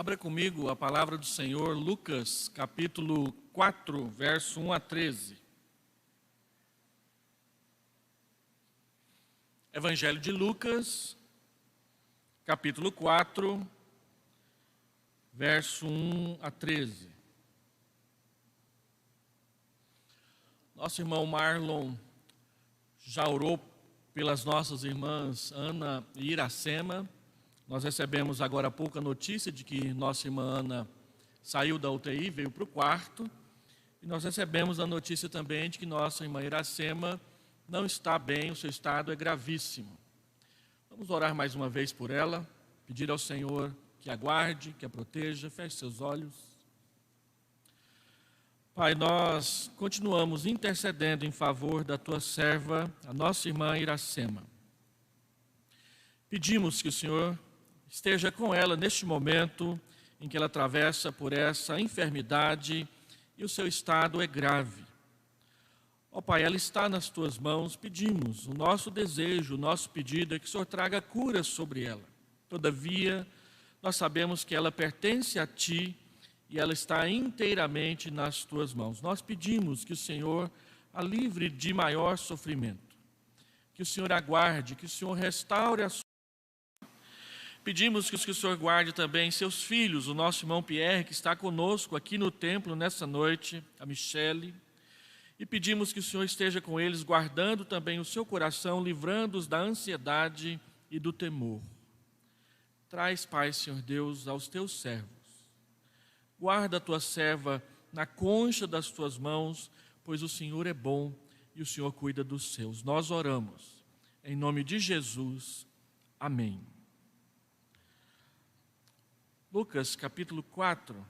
Abra comigo a palavra do Senhor, Lucas, capítulo 4, verso 1 a 13. Evangelho de Lucas, capítulo 4, verso 1 a 13. Nosso irmão Marlon já orou pelas nossas irmãs Ana e Iracema. Nós recebemos agora há pouco a notícia de que nossa irmã Ana saiu da UTI, veio para o quarto. E nós recebemos a notícia também de que nossa irmã Iracema não está bem, o seu estado é gravíssimo. Vamos orar mais uma vez por ela, pedir ao Senhor que a guarde, que a proteja. Feche seus olhos. Pai, nós continuamos intercedendo em favor da tua serva, a nossa irmã Iracema. Pedimos que o Senhor esteja com ela neste momento em que ela atravessa por essa enfermidade e o seu estado é grave. Ó Pai, ela está nas tuas mãos, pedimos, o nosso desejo, o nosso pedido é que o Senhor traga cura sobre ela. Todavia, nós sabemos que ela pertence a ti e ela está inteiramente nas tuas mãos. Nós pedimos que o Senhor a livre de maior sofrimento, que o Senhor aguarde, que o Senhor restaure a sua. Pedimos que o Senhor guarde também seus filhos, o nosso irmão Pierre, que está conosco aqui no templo nessa noite, a Michele. E pedimos que o Senhor esteja com eles, guardando também o seu coração, livrando-os da ansiedade e do temor. Traz, Pai, Senhor Deus, aos teus servos. Guarda a tua serva na concha das tuas mãos, pois o Senhor é bom e o Senhor cuida dos seus. Nós oramos. Em nome de Jesus. Amém. Lucas, capítulo 4.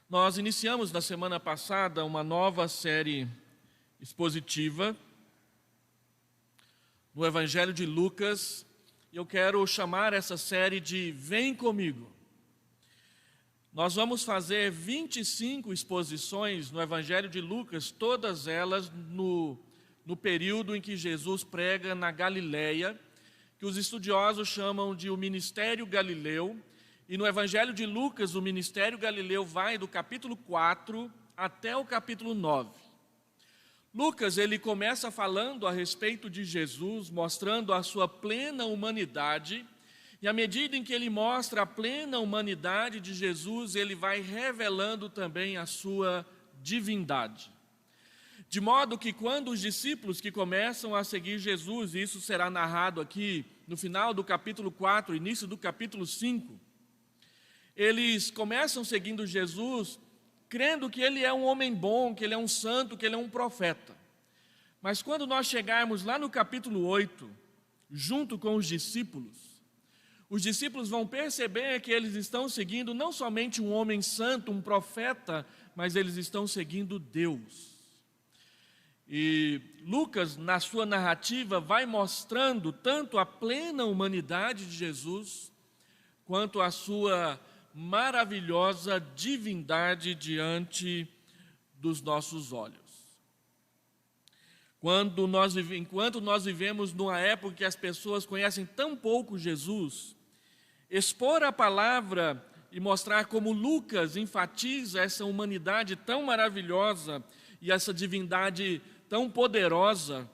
Nós iniciamos na semana passada uma nova série expositiva no Evangelho de Lucas. E eu quero chamar essa série de Vem Comigo. Nós vamos fazer 25 exposições no Evangelho de Lucas, todas elas no período em que Jesus prega na Galileia, que os estudiosos chamam de o Ministério Galileu, e no Evangelho de Lucas o Ministério Galileu vai do capítulo 4 até o capítulo 9. Lucas, ele começa falando a respeito de Jesus, mostrando a sua plena humanidade, e à medida em que ele mostra a plena humanidade de Jesus, ele vai revelando também a sua divindade. De modo que quando os discípulos que começam a seguir Jesus, e isso será narrado aqui no final do capítulo 4, início do capítulo 5, eles começam seguindo Jesus, crendo que ele é um homem bom, que ele é um santo, que ele é um profeta. Mas quando nós chegarmos lá no capítulo 8, junto com os discípulos vão perceber que eles estão seguindo não somente um homem santo, um profeta, mas eles estão seguindo Deus. E Lucas, na sua narrativa, vai mostrando tanto a plena humanidade de Jesus, quanto a sua maravilhosa divindade diante dos nossos olhos. Enquanto nós vivemos numa época que as pessoas conhecem tão pouco Jesus, expor a palavra e mostrar como Lucas enfatiza essa humanidade tão maravilhosa e essa divindade tão poderosa,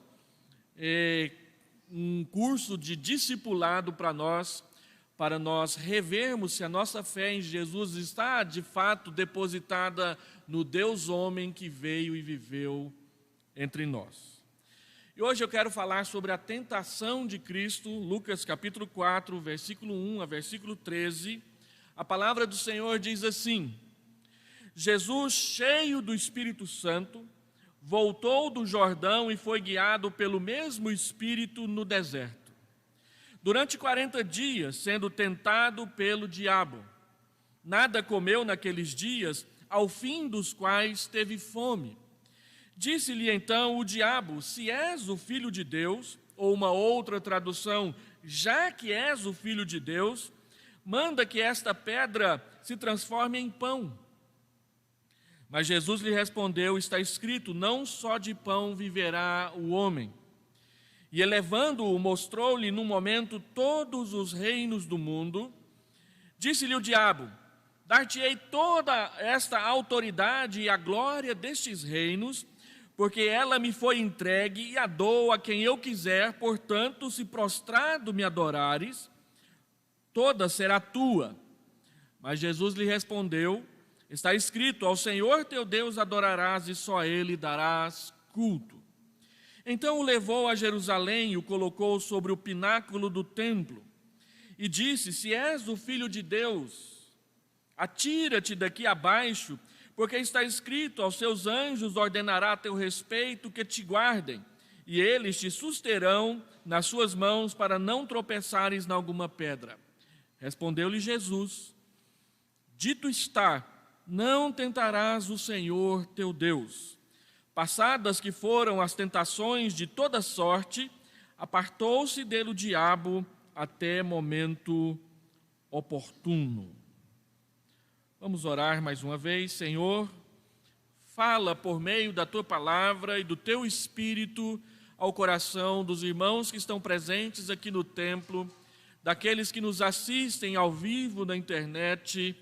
um curso de discipulado para nós revermos se a nossa fé em Jesus está de fato depositada no Deus homem que veio e viveu entre nós. E hoje eu quero falar sobre a tentação de Cristo, Lucas capítulo 4, versículo 1 a versículo 13. A palavra do Senhor diz assim: Jesus, cheio do Espírito Santo, voltou do Jordão e foi guiado pelo mesmo Espírito no deserto. Durante 40 dias, sendo tentado pelo diabo. Nada comeu naqueles dias, ao fim dos quais teve fome. Disse-lhe então o diabo: se és o Filho de Deus, ou uma outra tradução, já que és o Filho de Deus, manda que esta pedra se transforme em pão. Mas Jesus lhe respondeu: está escrito, não só de pão viverá o homem. E elevando-o, mostrou-lhe num momento todos os reinos do mundo. Disse-lhe o diabo: dar-te-ei toda esta autoridade e a glória destes reinos, porque ela me foi entregue e a dou a quem eu quiser, portanto, se prostrado me adorares, toda será tua. Mas Jesus lhe respondeu: está escrito, ao Senhor teu Deus adorarás e só a Ele darás culto. Então o levou a Jerusalém e o colocou sobre o pináculo do templo e disse: se és o Filho de Deus, atira-te daqui abaixo, porque está escrito, aos seus anjos ordenará a teu respeito que te guardem, e eles te susterão nas suas mãos para não tropeçares em alguma pedra. Respondeu-lhe Jesus: dito está, não tentarás o Senhor teu Deus. Passadas que foram as tentações de toda sorte, apartou-se dele o diabo até momento oportuno. Vamos orar mais uma vez. Senhor, fala por meio da Tua palavra e do Teu Espírito ao coração dos irmãos que estão presentes aqui no templo, daqueles que nos assistem ao vivo na internet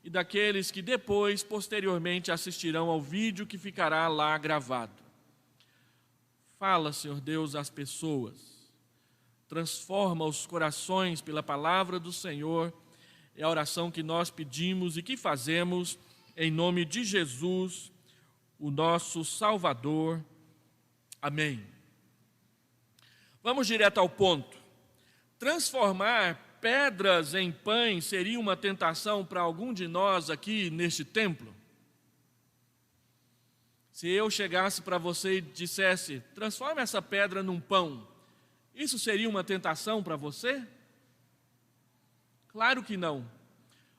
e daqueles que depois, posteriormente, assistirão ao vídeo que ficará lá gravado. Fala, Senhor Deus, às pessoas. Transforma os corações pela palavra do Senhor. É a oração que nós pedimos e que fazemos em nome de Jesus, o nosso Salvador. Amém. Vamos direto ao ponto. Transformar pedras em pães seria uma tentação para algum de nós aqui neste templo? Se eu chegasse para você e dissesse: transforme essa pedra num pão, isso seria uma tentação para você? Claro que não.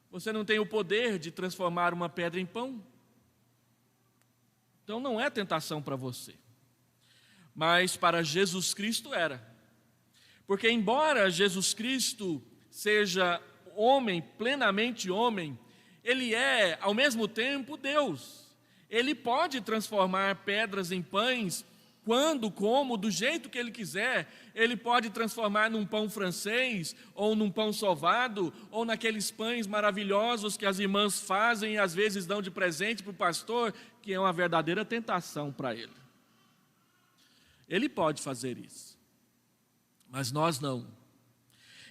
Você não tem o poder de transformar uma pedra em pão. Então não é tentação para você. Mas para Jesus Cristo era. Porque embora Jesus Cristo seja homem, plenamente homem, Ele é ao mesmo tempo Deus. Ele pode transformar pedras em pães quando, como, do jeito que Ele quiser. Ele pode transformar num pão francês, ou num pão sovado, ou naqueles pães maravilhosos que as irmãs fazem e às vezes dão de presente para o pastor, que é uma verdadeira tentação para ele. Ele pode fazer isso, mas nós não.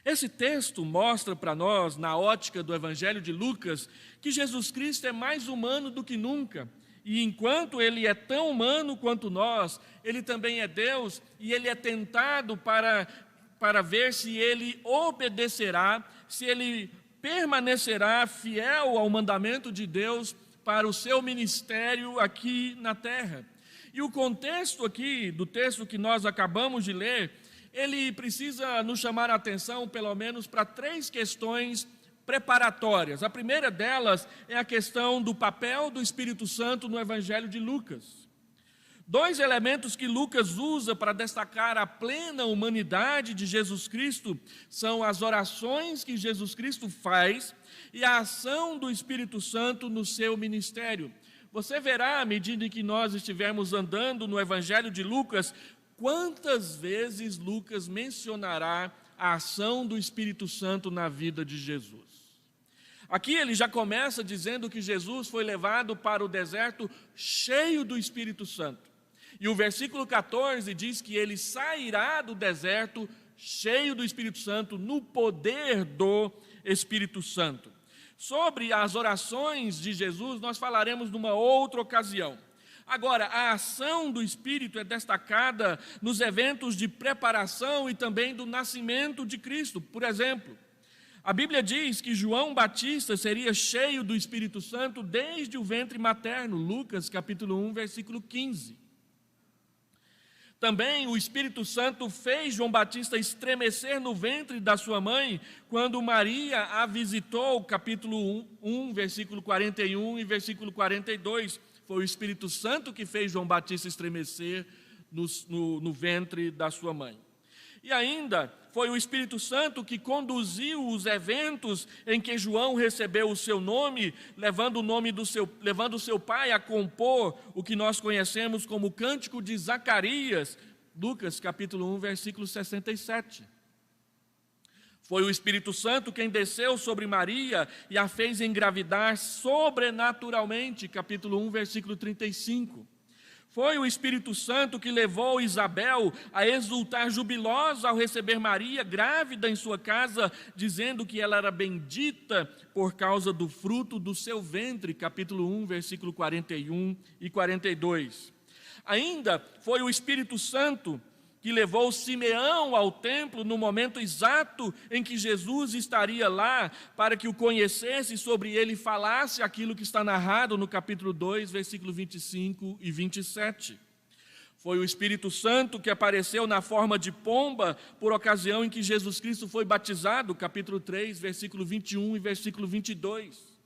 Esse texto mostra para nós, na ótica do Evangelho de Lucas, que Jesus Cristo é mais humano do que nunca. E enquanto Ele é tão humano quanto nós, Ele também é Deus, e Ele é tentado para ver se Ele obedecerá, se Ele permanecerá fiel ao mandamento de Deus para o seu ministério aqui na terra. E o contexto aqui do texto que nós acabamos de ler, ele precisa nos chamar a atenção pelo menos para 3 questões preparatórias. A primeira delas é a questão do papel do Espírito Santo no Evangelho de Lucas. 2 elementos que Lucas usa para destacar a plena humanidade de Jesus Cristo são as orações que Jesus Cristo faz e a ação do Espírito Santo no seu ministério. Você verá, à medida que nós estivermos andando no Evangelho de Lucas, quantas vezes Lucas mencionará a ação do Espírito Santo na vida de Jesus. Aqui ele já começa dizendo que Jesus foi levado para o deserto cheio do Espírito Santo. E o versículo 14 diz que ele sairá do deserto cheio do Espírito Santo, no poder do Espírito Santo. Sobre as orações de Jesus, nós falaremos numa outra ocasião. Agora, a ação do Espírito é destacada nos eventos de preparação e também do nascimento de Cristo. Por exemplo, a Bíblia diz que João Batista seria cheio do Espírito Santo desde o ventre materno, Lucas capítulo 1, versículo 15. Também o Espírito Santo fez João Batista estremecer no ventre da sua mãe, quando Maria a visitou, capítulo 1, versículo 41 e versículo 42. Foi o Espírito Santo que fez João Batista estremecer no ventre da sua mãe. E ainda foi o Espírito Santo que conduziu os eventos em que João recebeu o seu nome, levando o seu pai a compor o que nós conhecemos como o Cântico de Zacarias, Lucas capítulo 1, versículo 67. Foi o Espírito Santo quem desceu sobre Maria e a fez engravidar sobrenaturalmente, capítulo 1, versículo 35. Foi o Espírito Santo que levou Isabel a exultar jubilosa ao receber Maria grávida em sua casa, dizendo que ela era bendita por causa do fruto do seu ventre, capítulo 1, versículo 41 e 42. Ainda foi o Espírito Santo que levou Simeão ao templo no momento exato em que Jesus estaria lá, para que o conhecesse e sobre ele falasse aquilo que está narrado no capítulo 2, versículo 25 e 27. Foi o Espírito Santo que apareceu na forma de pomba por ocasião em que Jesus Cristo foi batizado, capítulo 3, versículo 21 e versículo 22.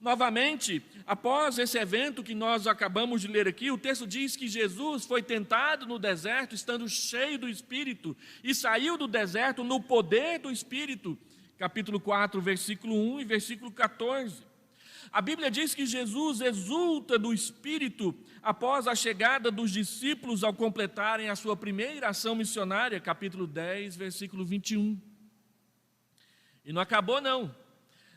Novamente, após esse evento que nós acabamos de ler aqui, o texto diz que Jesus foi tentado no deserto, estando cheio do Espírito, e saiu do deserto no poder do Espírito, capítulo 4, versículo 1 e versículo 14. A Bíblia diz que Jesus exulta do Espírito após a chegada dos discípulos ao completarem a sua primeira ação missionária, capítulo 10, versículo 21. E não acabou não.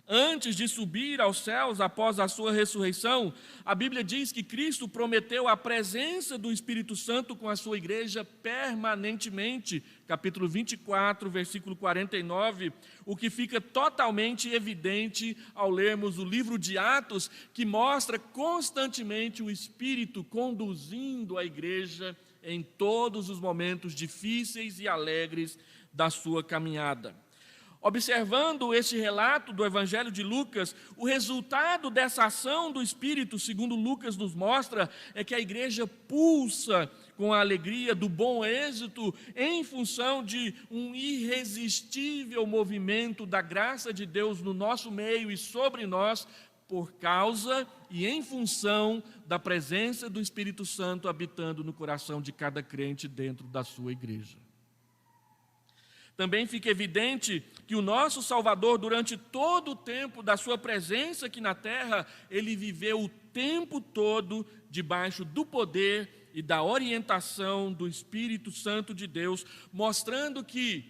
Antes de subir aos céus após a sua ressurreição, a Bíblia diz que Cristo prometeu a presença do Espírito Santo com a sua igreja permanentemente, capítulo 24, versículo 49, o que fica totalmente evidente ao lermos o livro de Atos, que mostra constantemente o Espírito conduzindo a igreja em todos os momentos difíceis e alegres da sua caminhada. Observando este relato do Evangelho de Lucas, o resultado dessa ação do Espírito, segundo Lucas nos mostra, é que a igreja pulsa com a alegria do bom êxito em função de um irresistível movimento da graça de Deus no nosso meio e sobre nós, por causa e em função da presença do Espírito Santo habitando no coração de cada crente dentro da sua igreja. Também fica evidente que o nosso Salvador, durante todo o tempo da sua presença aqui na terra, ele viveu o tempo todo debaixo do poder e da orientação do Espírito Santo de Deus, mostrando que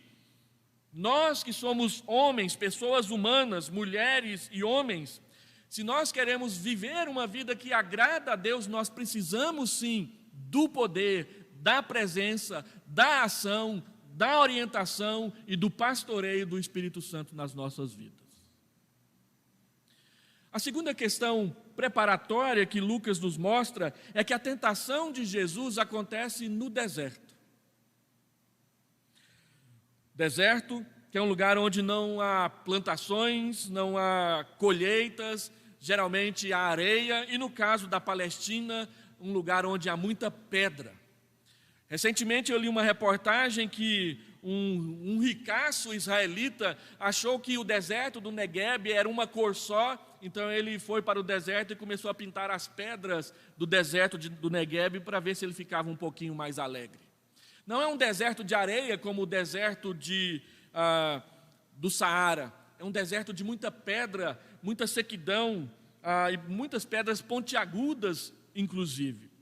nós que somos homens, pessoas humanas, mulheres e homens, se nós queremos viver uma vida que agrada a Deus, nós precisamos sim do poder, da presença, da ação, da orientação e do pastoreio do Espírito Santo nas nossas vidas. A segunda questão preparatória que Lucas nos mostra é que a tentação de Jesus acontece no deserto. Deserto, que é um lugar onde não há plantações, não há colheitas, geralmente há areia, e no caso da Palestina, um lugar onde há muita pedra. Recentemente eu li uma reportagem que um ricaço israelita achou que o deserto do Negueb era uma cor só, então ele foi para o deserto e começou a pintar as pedras do deserto do Negueb para ver se ele ficava um pouquinho mais alegre. Não é um deserto de areia como o deserto do Saara, é um deserto de muita pedra, muita sequidão e muitas pedras pontiagudas, inclusive.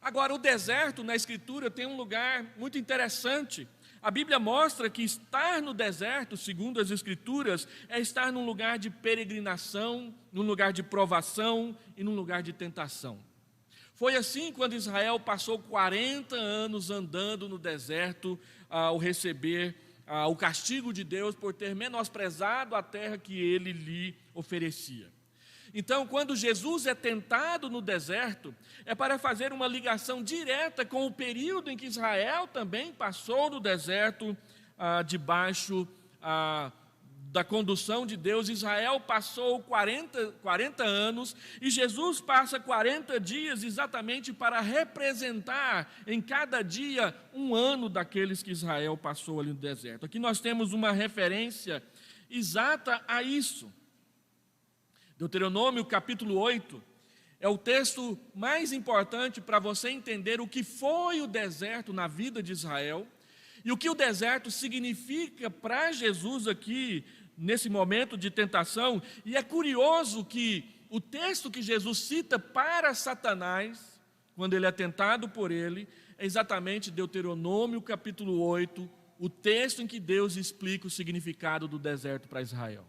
Agora, o deserto na Escritura tem um lugar muito interessante. A Bíblia mostra que estar no deserto, segundo as Escrituras, é estar num lugar de peregrinação, num lugar de provação e num lugar de tentação. Foi assim quando Israel passou 40 anos andando no deserto ao receber o castigo de Deus por ter menosprezado a terra que ele lhe oferecia. Então, quando Jesus é tentado no deserto, é para fazer uma ligação direta com o período em que Israel também passou no deserto, debaixo da condução de Deus. Israel passou 40 anos e Jesus passa 40 dias exatamente para representar em cada dia um ano daqueles que Israel passou ali no deserto. Aqui nós temos uma referência exata a isso. Deuteronômio capítulo 8 é o texto mais importante para você entender o que foi o deserto na vida de Israel e o que o deserto significa para Jesus aqui, nesse momento de tentação. E é curioso que o texto que Jesus cita para Satanás, quando ele é tentado por ele, é exatamente Deuteronômio capítulo 8, o texto em que Deus explica o significado do deserto para Israel.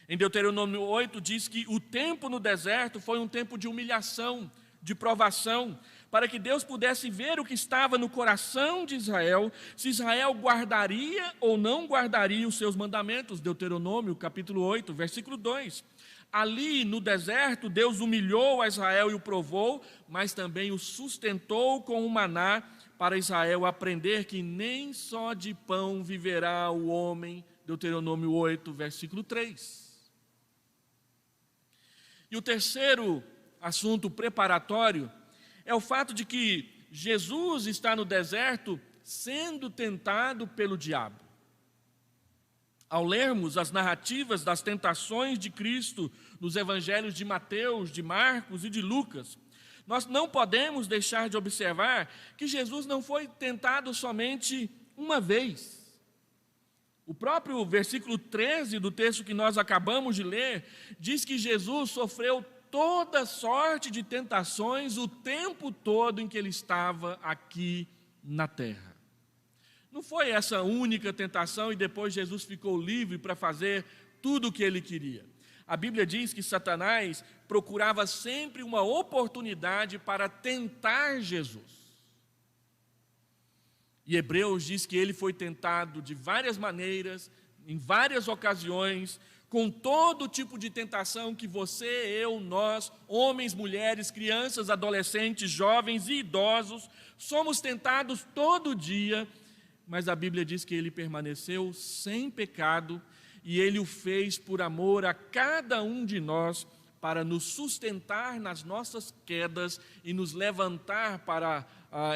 Em Deuteronômio 8 diz que o tempo no deserto foi um tempo de humilhação, de provação, para que Deus pudesse ver o que estava no coração de Israel, se Israel guardaria ou não guardaria os seus mandamentos. Deuteronômio capítulo 8, versículo 2. Ali no deserto, Deus humilhou a Israel e o provou, mas também o sustentou com o maná, para Israel aprender que nem só de pão viverá o homem. Deuteronômio 8, versículo 3. E o terceiro assunto preparatório é o fato de que Jesus está no deserto sendo tentado pelo diabo. Ao lermos as narrativas das tentações de Cristo nos evangelhos de Mateus, de Marcos e de Lucas, nós não podemos deixar de observar que Jesus não foi tentado somente uma vez. O próprio versículo 13 do texto que nós acabamos de ler diz que Jesus sofreu toda sorte de tentações o tempo todo em que ele estava aqui na terra. Não foi essa única tentação e depois Jesus ficou livre para fazer tudo o que ele queria. A Bíblia diz que Satanás procurava sempre uma oportunidade para tentar Jesus. E Hebreus diz que ele foi tentado de várias maneiras, em várias ocasiões, com todo tipo de tentação que você, eu, nós, homens, mulheres, crianças, adolescentes, jovens e idosos, somos tentados todo dia, mas a Bíblia diz que ele permaneceu sem pecado e ele o fez por amor a cada um de nós, para nos sustentar nas nossas quedas e nos levantar para,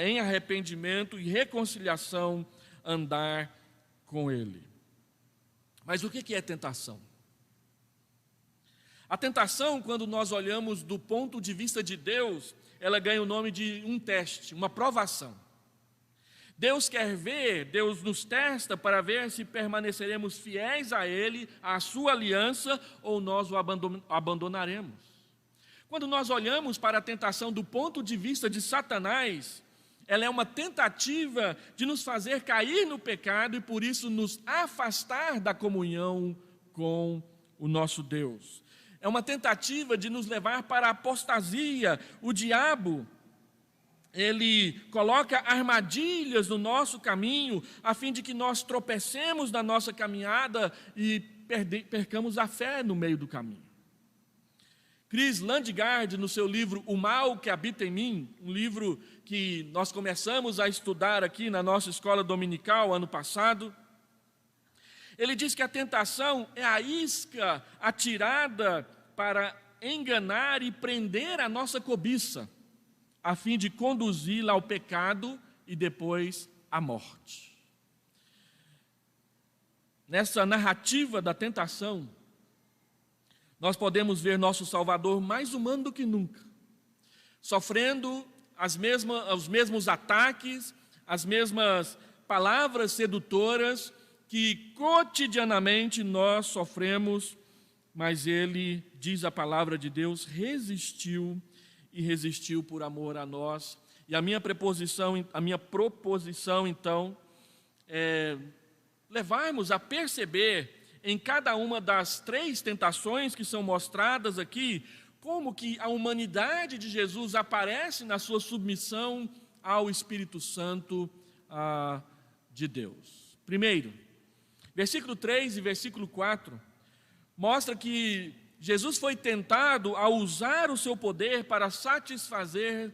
em arrependimento e reconciliação, andar com Ele. Mas o que é tentação? A tentação, quando nós olhamos do ponto de vista de Deus, ela ganha o nome de um teste, uma provação. Deus quer ver, Deus nos testa para ver se permaneceremos fiéis a Ele, à sua aliança, ou nós o abandonaremos. Quando nós olhamos para a tentação do ponto de vista de Satanás, ela é uma tentativa de nos fazer cair no pecado e por isso nos afastar da comunhão com o nosso Deus. É uma tentativa de nos levar para a apostasia. O diabo, ele coloca armadilhas no nosso caminho, a fim de que nós tropecemos na nossa caminhada e percamos a fé no meio do caminho. Chris Landgaard, no seu livro O Mal que Habita em Mim, um livro que nós começamos a estudar aqui na nossa escola dominical ano passado, ele diz que a tentação é a isca atirada para enganar e prender a nossa cobiça, a fim de conduzi-la ao pecado e depois à morte. Nessa narrativa da tentação, nós podemos ver nosso Salvador mais humano do que nunca, sofrendo os mesmos ataques, as mesmas palavras sedutoras que cotidianamente nós sofremos, mas ele, diz a palavra de Deus, resistiu e resistiu por amor a nós. E a minha proposição, então, é levarmos a perceber em cada uma das três tentações que são mostradas aqui, como que a humanidade de Jesus aparece na sua submissão ao Espírito Santo de Deus. Primeiro, versículo 3 e versículo 4, mostra que Jesus foi tentado a usar o seu poder para satisfazer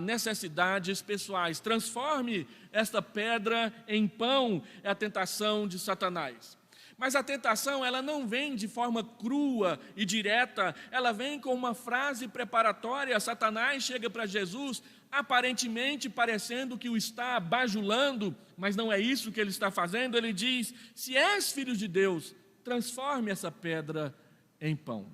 necessidades pessoais. Transforme esta pedra em pão, é a tentação de Satanás. Mas a tentação, ela não vem de forma crua e direta, ela vem com uma frase preparatória. Satanás chega para Jesus, aparentemente parecendo que o está bajulando, mas não é isso que ele está fazendo. Ele diz: se és filho de Deus, transforme essa pedra em pão.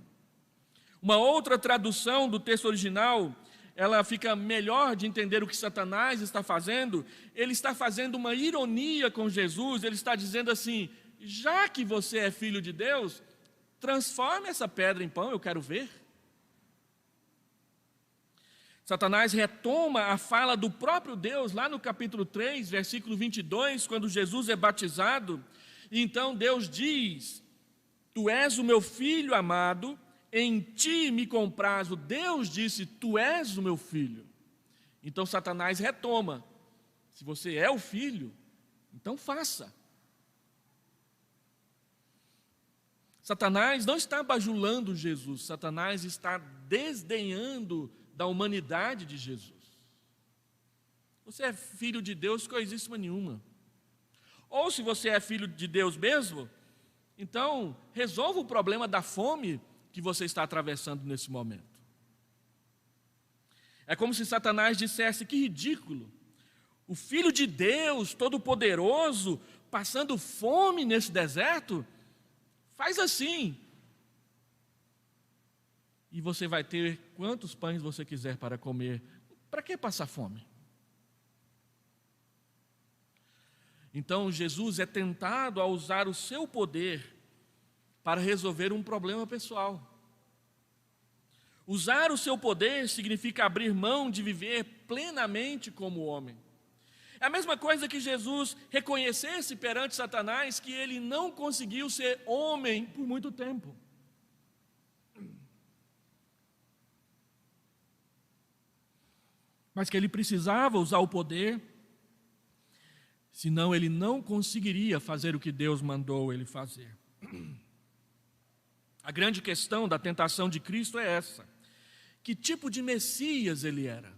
Uma outra tradução do texto original, ela fica melhor de entender o que Satanás está fazendo. Ele está fazendo uma ironia com Jesus, ele está dizendo assim: já que você é filho de Deus, transforme essa pedra em pão, eu quero ver. Satanás retoma a fala do próprio Deus lá no capítulo 3, versículo 22, quando Jesus é batizado. Então Deus diz: tu és o meu filho amado, em ti me comprazo. Deus disse: tu és o meu filho. Então Satanás retoma: se você é o filho, então faça. Satanás não está bajulando Jesus, Satanás está desdenhando da humanidade de Jesus. Você é filho de Deus, coisíssima nenhuma. Ou se você é filho de Deus mesmo, então resolva o problema da fome que você está atravessando nesse momento. É como se Satanás dissesse: que ridículo, o Filho de Deus, Todo-Poderoso, passando fome nesse deserto. Faz assim, e você vai ter quantos pães você quiser para comer. Para que passar fome? Então Jesus é tentado a usar o seu poder para resolver um problema pessoal. Usar o seu poder significa abrir mão de viver plenamente como homem. É a mesma coisa que Jesus reconhecesse perante Satanás que ele não conseguiu ser homem por muito tempo. Mas que ele precisava usar o poder, senão ele não conseguiria fazer o que Deus mandou ele fazer. A grande questão da tentação de Cristo é essa: que tipo de Messias ele era?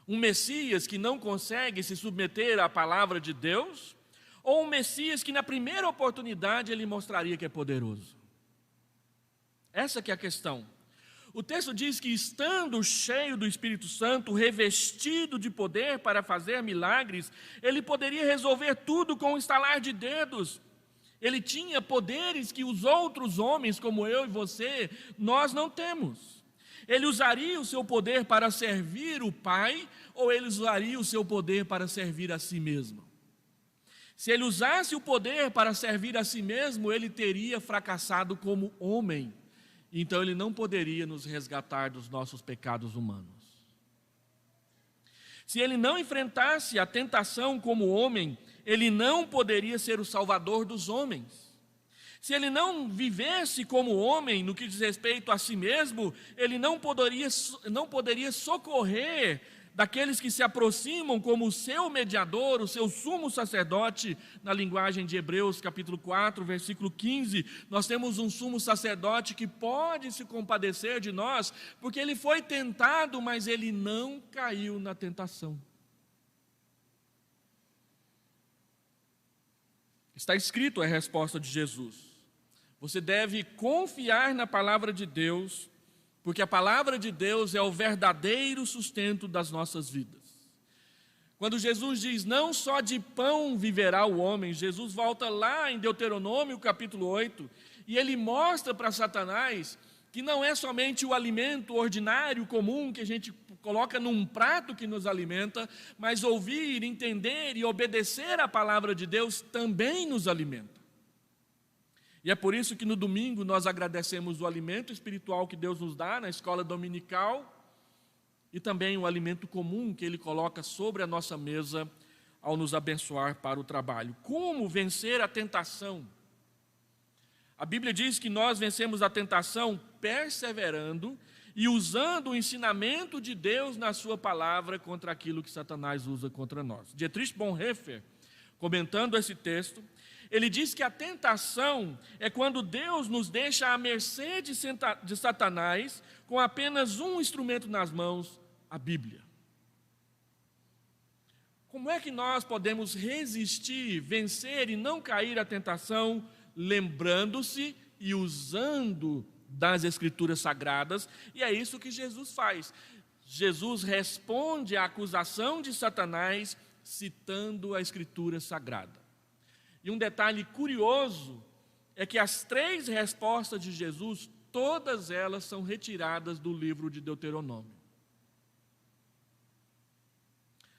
Um Messias que não consegue se submeter à palavra de Deus? Ou um Messias que na primeira oportunidade ele mostraria que é poderoso? Essa que é a questão. O texto diz que, estando cheio do Espírito Santo, revestido de poder para fazer milagres, ele poderia resolver tudo com um estalar de dedos. Ele tinha poderes que os outros homens, como eu e você, nós não temos. Ele usaria o seu poder para servir o Pai, ou ele usaria o seu poder para servir a si mesmo? Se ele usasse o poder para servir a si mesmo, ele teria fracassado como homem. Então ele não poderia nos resgatar dos nossos pecados humanos. Se ele não enfrentasse a tentação como homem, ele não poderia ser o salvador dos homens. Se ele não vivesse como homem no que diz respeito a si mesmo, ele não poderia socorrer daqueles que se aproximam como o seu mediador, o seu sumo sacerdote. Na linguagem de Hebreus capítulo 4, versículo 15, nós temos um sumo sacerdote que pode se compadecer de nós, porque ele foi tentado, mas ele não caiu na tentação. Está escrito a resposta de Jesus: você deve confiar na palavra de Deus, porque a palavra de Deus é o verdadeiro sustento das nossas vidas. Quando Jesus diz: não só de pão viverá o homem, Jesus volta lá em Deuteronômio capítulo 8, e ele mostra para Satanás que não é somente o alimento ordinário, comum, que a gente coloca num prato que nos alimenta, mas ouvir, entender e obedecer a palavra de Deus também nos alimenta. E é por isso que no domingo nós agradecemos o alimento espiritual que Deus nos dá na escola dominical e também o alimento comum que Ele coloca sobre a nossa mesa ao nos abençoar para o trabalho. Como vencer a tentação? A Bíblia diz que nós vencemos a tentação perseverando e usando o ensinamento de Deus na sua palavra contra aquilo que Satanás usa contra nós. Dietrich Bonhoeffer, comentando esse texto, ele diz que a tentação é quando Deus nos deixa à mercê de Satanás com apenas um instrumento nas mãos, a Bíblia. Como é que nós podemos resistir, vencer e não cair à tentação, lembrando-se e usando das Escrituras Sagradas? E é isso que Jesus faz. Jesus responde à acusação de Satanás citando a Escritura Sagrada. E um detalhe curioso é que as 3 respostas de Jesus, todas elas são retiradas do livro de Deuteronômio.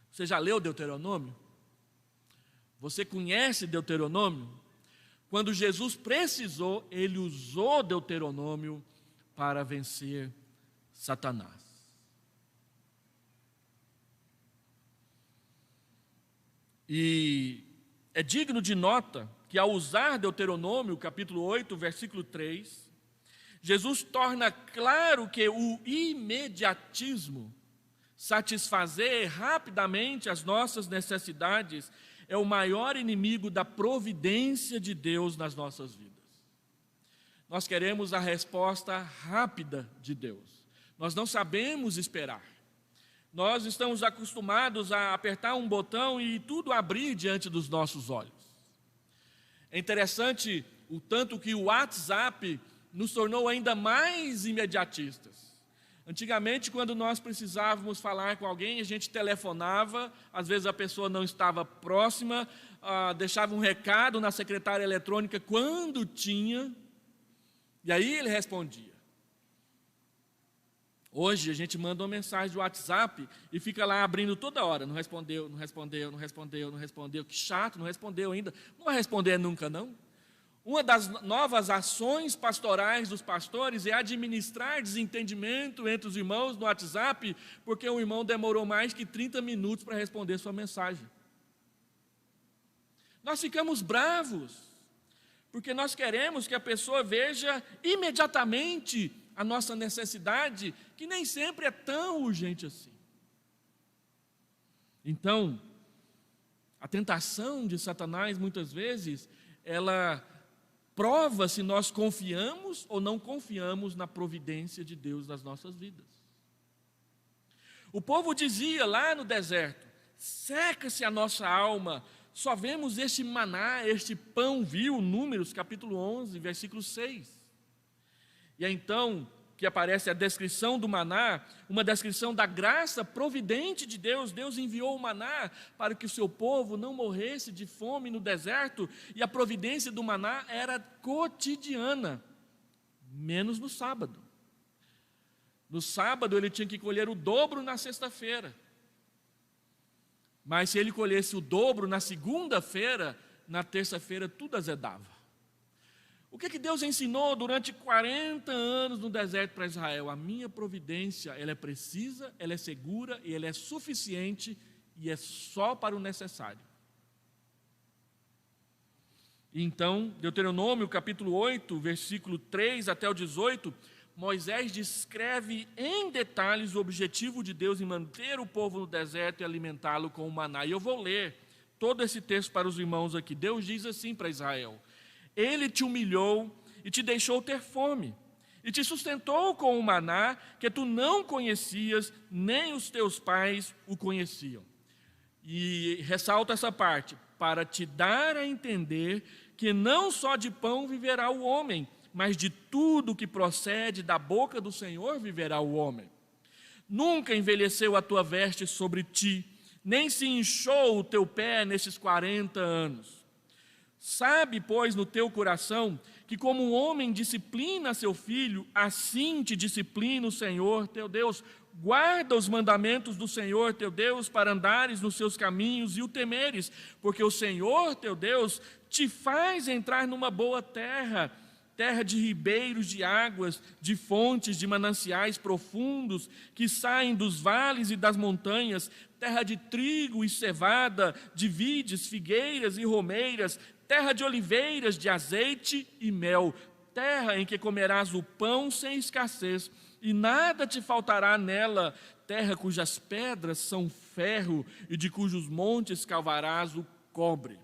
Você já leu Deuteronômio? Você conhece Deuteronômio? Quando Jesus precisou, ele usou Deuteronômio para vencer Satanás. E é digno de nota que, ao usar Deuteronômio, capítulo 8, versículo 3, Jesus torna claro que o imediatismo, satisfazer rapidamente as nossas necessidades, é o maior inimigo da providência de Deus nas nossas vidas. Nós queremos a resposta rápida de Deus. Nós não sabemos esperar. Nós estamos acostumados a apertar um botão e tudo abrir diante dos nossos olhos. É interessante o tanto que o WhatsApp nos tornou ainda mais imediatistas. Antigamente, quando nós precisávamos falar com alguém, a gente telefonava, às vezes a pessoa não estava próxima, deixava um recado na secretária eletrônica quando tinha, e aí ele respondia. Hoje a gente manda uma mensagem do WhatsApp e fica lá abrindo toda hora, não respondeu, não respondeu, não respondeu, não respondeu, que chato, não respondeu ainda, não vai responder nunca não. Uma das novas ações pastorais dos pastores é administrar desentendimento entre os irmãos no WhatsApp, porque o irmão demorou mais que 30 minutos para responder sua mensagem. Nós ficamos bravos, porque nós queremos que a pessoa veja imediatamente a nossa necessidade, que nem sempre é tão urgente assim. Então, a tentação de Satanás, muitas vezes, ela prova se nós confiamos ou não confiamos na providência de Deus nas nossas vidas. O povo dizia lá no deserto: seca-se a nossa alma, só vemos este maná, este pão vil, Números capítulo 11, versículo 6. E é então que aparece a descrição do maná, uma descrição da graça providente de Deus. Deus enviou o maná para que o seu povo não morresse de fome no deserto, e a providência do maná era cotidiana, menos no sábado. No sábado ele tinha que colher o dobro na sexta-feira, mas se ele colhesse o dobro na segunda-feira, na terça-feira tudo azedava. O que Deus ensinou durante 40 anos no deserto para Israel? A minha providência, ela é precisa, ela é segura e ela é suficiente, e é só para o necessário. Então, Deuteronômio capítulo 8, versículo 3 até o 18, Moisés descreve em detalhes o objetivo de Deus em manter o povo no deserto e alimentá-lo com o maná. E eu vou ler todo esse texto para os irmãos aqui. Deus diz assim para Israel: Ele te humilhou e te deixou ter fome, e te sustentou com o maná que tu não conhecias, nem os teus pais o conheciam. E ressalta essa parte: para te dar a entender que não só de pão viverá o homem, mas de tudo que procede da boca do Senhor viverá o homem. Nunca envelheceu a tua veste sobre ti, nem se inchou o teu pé nesses 40 anos. Sabe, pois, no teu coração, que como um homem disciplina seu filho, assim te disciplina o Senhor teu Deus. Guarda os mandamentos do Senhor teu Deus, para andares nos seus caminhos e o temeres, porque o Senhor teu Deus te faz entrar numa boa terra, terra de ribeiros de águas, de fontes, de mananciais profundos, que saem dos vales e das montanhas, terra de trigo e cevada, de vides, figueiras e romeiras, terra de oliveiras, de azeite e mel, terra em que comerás o pão sem escassez, e nada te faltará nela, terra cujas pedras são ferro, e de cujos montes cavarás o cobre.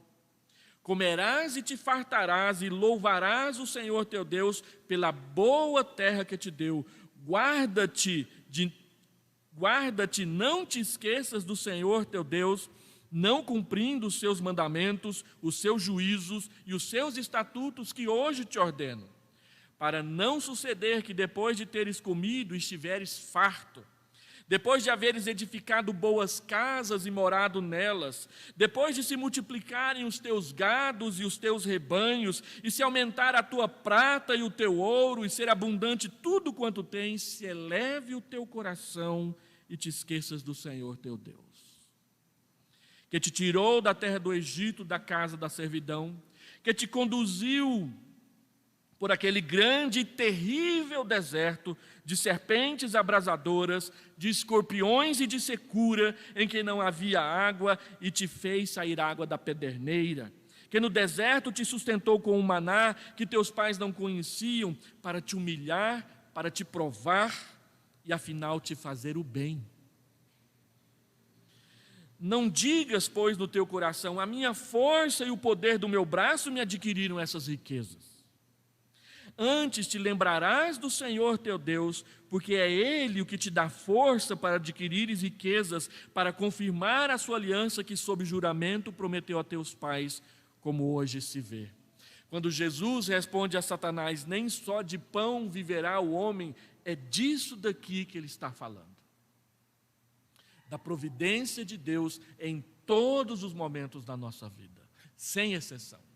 Comerás e te fartarás, e louvarás o Senhor teu Deus pela boa terra que te deu. Guarda-te, não te esqueças do Senhor teu Deus, não cumprindo os seus mandamentos, os seus juízos e os seus estatutos que hoje te ordeno, para não suceder que depois de teres comido estiveres farto, depois de haveres edificado boas casas e morado nelas, depois de se multiplicarem os teus gados e os teus rebanhos, e se aumentar a tua prata e o teu ouro, e ser abundante tudo quanto tens, se eleve o teu coração e te esqueças do Senhor teu Deus, que te tirou da terra do Egito, da casa da servidão, que te conduziu por aquele grande e terrível deserto de serpentes abrasadoras, de escorpiões e de secura, em que não havia água, e te fez sair água da pederneira, que no deserto te sustentou com o maná que teus pais não conheciam, para te humilhar, para te provar e afinal te fazer o bem. Não digas, pois, no teu coração: a minha força e o poder do meu braço me adquiriram essas riquezas. Antes te lembrarás do Senhor teu Deus, porque é Ele o que te dá força para adquirires riquezas, para confirmar a sua aliança que sob juramento prometeu a teus pais, como hoje se vê. Quando Jesus responde a Satanás: nem só de pão viverá o homem, é disso daqui que ele está falando. Da providência de Deus em todos os momentos da nossa vida, sem exceção.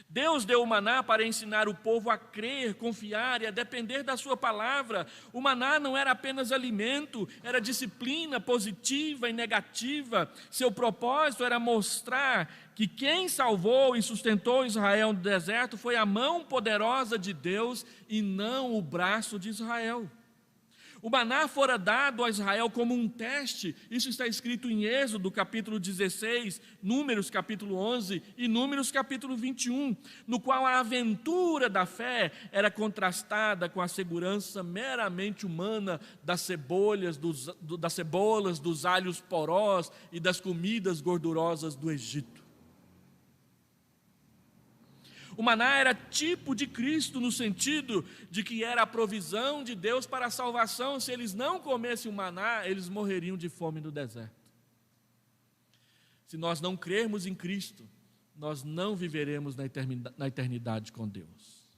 Deus deu o maná para ensinar o povo a crer, confiar e a depender da sua palavra. O maná não era apenas alimento, era disciplina positiva e negativa. Seu propósito era mostrar que quem salvou e sustentou Israel no deserto foi a mão poderosa de Deus e não o braço de Israel. O maná fora dado a Israel como um teste. Isso está escrito em Êxodo capítulo 16, Números capítulo 11 e Números capítulo 21, no qual a aventura da fé era contrastada com a segurança meramente humana das cebolas, dos alhos porós e das comidas gordurosas do Egito. O maná era tipo de Cristo no sentido de que era a provisão de Deus para a salvação. Se eles não comessem o maná, eles morreriam de fome no deserto. Se nós não crermos em Cristo, nós não viveremos na eternidade com Deus.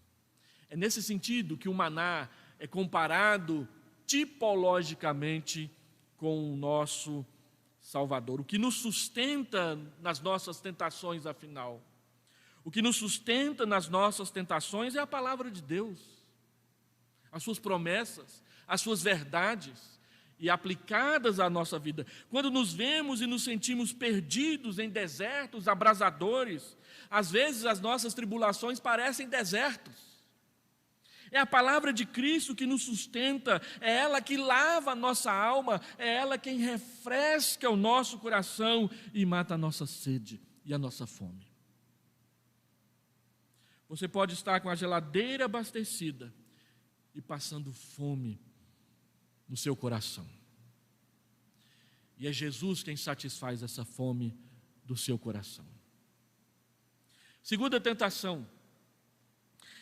É nesse sentido que o maná é comparado tipologicamente com o nosso Salvador, o que nos sustenta nas nossas tentações, afinal. O que nos sustenta nas nossas tentações é a palavra de Deus, as suas promessas, as suas verdades, e aplicadas à nossa vida. Quando nos vemos e nos sentimos perdidos em desertos abrasadores, às vezes as nossas tribulações parecem desertos. É a palavra de Cristo que nos sustenta, é ela que lava a nossa alma, é ela quem refresca o nosso coração e mata a nossa sede e a nossa fome. Você pode estar com a geladeira abastecida e passando fome no seu coração. E é Jesus quem satisfaz essa fome do seu coração. Segunda tentação.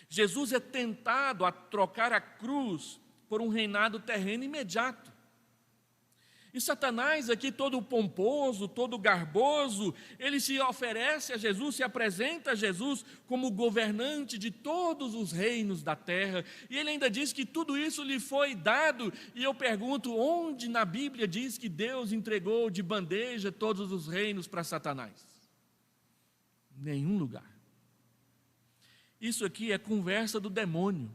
Jesus é tentado a trocar a cruz por um reinado terreno imediato. E Satanás aqui, todo pomposo, todo garboso, ele se oferece a Jesus, se apresenta a Jesus como governante de todos os reinos da terra. E ele ainda diz que tudo isso lhe foi dado. E eu pergunto, onde na Bíblia diz que Deus entregou de bandeja todos os reinos para Satanás? Nenhum lugar. Isso aqui é conversa do demônio.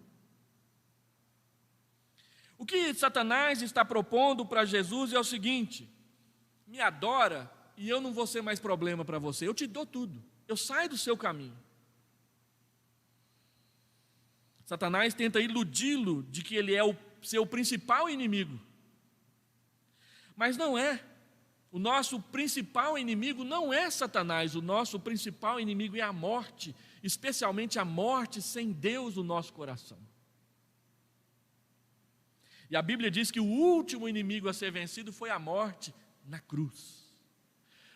O que Satanás está propondo para Jesus é o seguinte: me adora e eu não vou ser mais problema para você, eu te dou tudo, eu saio do seu caminho. Satanás tenta iludi-lo de que ele é o seu principal inimigo, mas não é. O nosso principal inimigo não é Satanás, o nosso principal inimigo é a morte, especialmente a morte sem Deus no nosso coração. E a Bíblia diz que o último inimigo a ser vencido foi a morte na cruz.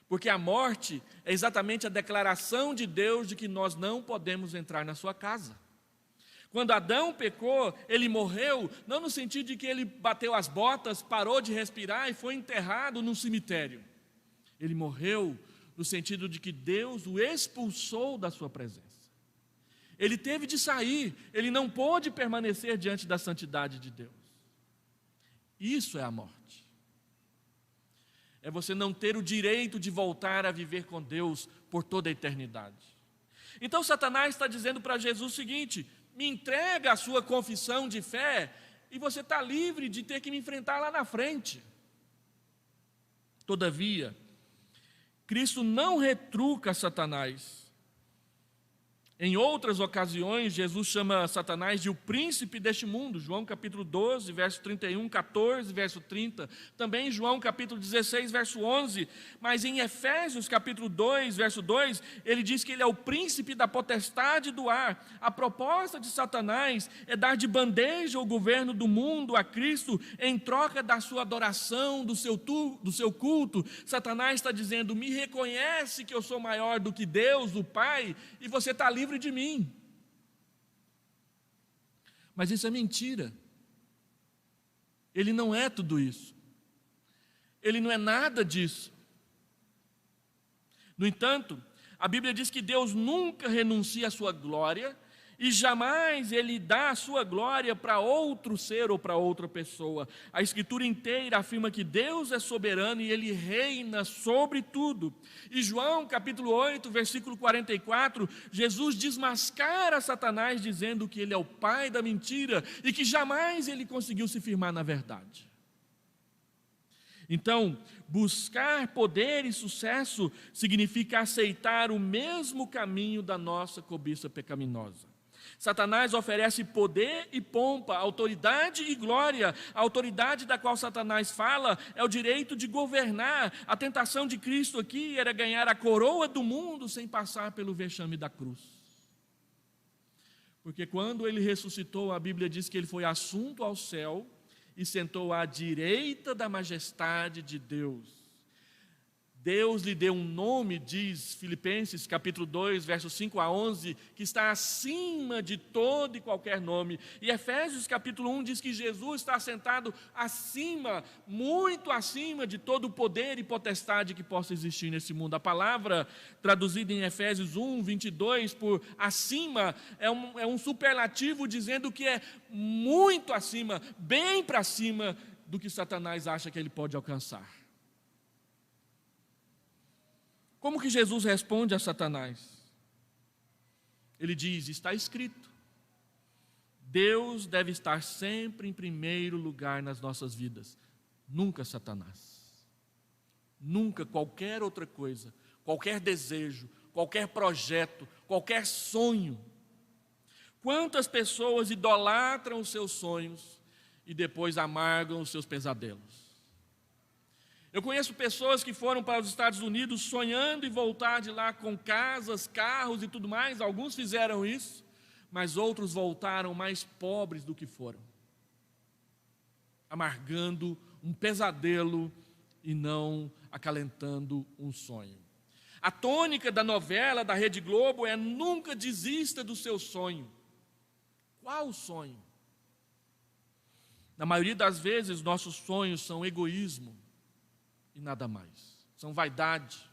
Porque a morte é exatamente a declaração de Deus de que nós não podemos entrar na sua casa. Quando Adão pecou, ele morreu, não no sentido de que ele bateu as botas, parou de respirar e foi enterrado num cemitério. Ele morreu no sentido de que Deus o expulsou da sua presença. Ele teve de sair, ele não pôde permanecer diante da santidade de Deus. Isso é a morte. É você não ter o direito de voltar a viver com Deus por toda a eternidade. Então Satanás está dizendo para Jesus o seguinte: me entrega a sua confissão de fé e você está livre de ter que me enfrentar lá na frente. Todavia, Cristo não retruca Satanás. Em outras ocasiões, Jesus chama Satanás de o príncipe deste mundo. João capítulo 12, verso 31, 14, verso 30. Também João capítulo 16, verso 11. Mas em Efésios capítulo 2, verso 2, ele diz que ele é o príncipe da potestade do ar. A proposta de Satanás é dar de bandeja o governo do mundo a Cristo em troca da sua adoração, do seu culto. Satanás está dizendo: me reconhece que eu sou maior do que Deus, o Pai, e você está livre de mim. Mas isso é mentira. Ele não é tudo isso. Ele não é nada disso. No entanto, a Bíblia diz que Deus nunca renuncia à sua glória e jamais Ele dá a sua glória para outro ser ou para outra pessoa. A Escritura inteira afirma que Deus é soberano e Ele reina sobre tudo. E João capítulo 8, versículo 44, Jesus desmascara Satanás dizendo que ele é o pai da mentira e que jamais ele conseguiu se firmar na verdade. Então, buscar poder e sucesso significa aceitar o mesmo caminho da nossa cobiça pecaminosa. Satanás oferece poder e pompa, autoridade e glória. A autoridade da qual Satanás fala é o direito de governar. A tentação de Cristo aqui era ganhar a coroa do mundo sem passar pelo vexame da cruz. Porque quando ele ressuscitou, a Bíblia diz que ele foi assunto ao céu e sentou à direita da majestade de Deus. Deus lhe deu um nome, diz Filipenses capítulo 2, versos 5 a 11, que está acima de todo e qualquer nome. E Efésios capítulo 1 diz que Jesus está sentado acima, muito acima de todo o poder e potestade que possa existir nesse mundo. A palavra traduzida em Efésios 1, 22 por acima é um superlativo dizendo que é muito acima, bem para cima do que Satanás acha que ele pode alcançar. Como que Jesus responde a Satanás? Ele diz: está escrito, Deus deve estar sempre em primeiro lugar nas nossas vidas. Nunca Satanás. Nunca qualquer outra coisa, qualquer desejo, qualquer projeto, qualquer sonho. Quantas pessoas idolatram os seus sonhos e depois amargam os seus pesadelos? Eu conheço pessoas que foram para os Estados Unidos sonhando em voltar de lá com casas, carros e tudo mais. Alguns fizeram isso, mas outros voltaram mais pobres do que foram, amargando um pesadelo e não acalentando um sonho. A tônica da novela da Rede Globo é: nunca desista do seu sonho. Qual sonho? Na maioria das vezes, nossos sonhos são egoísmo e nada mais, são vaidade.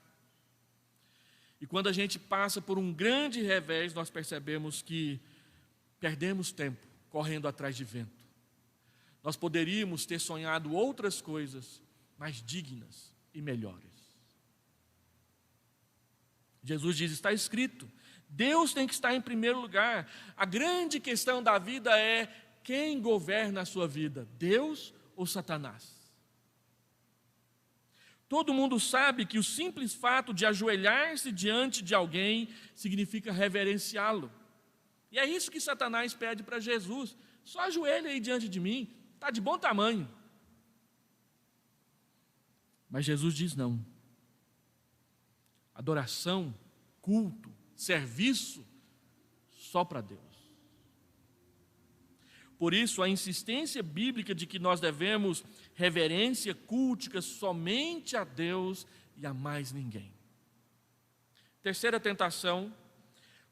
E quando a gente passa por um grande revés, nós percebemos que perdemos tempo correndo atrás de vento. Nós poderíamos ter sonhado outras coisas mais dignas e melhores. Jesus diz: está escrito, Deus tem que estar em primeiro lugar. A grande questão da vida é: quem governa a sua vida, Deus ou Satanás? Todo mundo sabe que o simples fato de ajoelhar-se diante de alguém significa reverenciá-lo. E é isso que Satanás pede para Jesus: só ajoelha aí diante de mim, está de bom tamanho. Mas Jesus diz não. Adoração, culto, serviço, só para Deus. Por isso, a insistência bíblica de que nós devemos reverência cultica somente a Deus e a mais ninguém. Terceira tentação: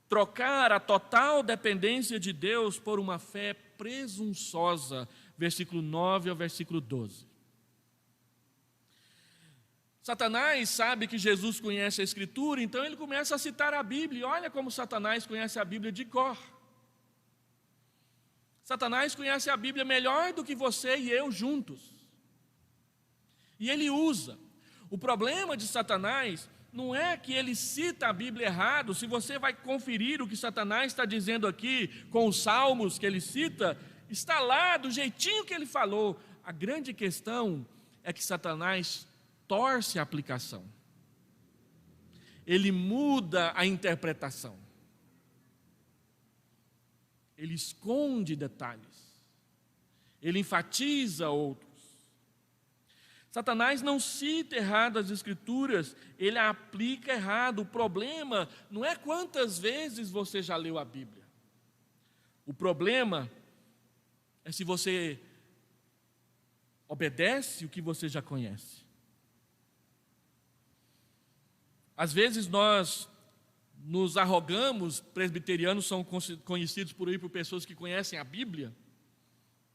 trocar a total dependência de Deus por uma fé presunçosa. Versículo 9 ao versículo 12. Satanás sabe que Jesus conhece a Escritura, então ele começa a citar a Bíblia. E olha como Satanás conhece a Bíblia de cor. Satanás conhece a Bíblia melhor do que você e eu juntos. E ele usa. O problema de Satanás não é que ele cita a Bíblia errado. Se você vai conferir o que Satanás está dizendo aqui com os salmos que ele cita, está lá do jeitinho que ele falou. A grande questão é que Satanás torce a aplicação. Ele muda a interpretação. ele esconde detalhes, ele enfatiza outros. Satanás não cita errado as Escrituras, ele aplica errado. O problema não é quantas vezes você já leu a Bíblia. O problema é se você obedece o que você já conhece. Às vezes nós nos arrogamos, presbiterianos são conhecidos por aí por pessoas que conhecem a Bíblia,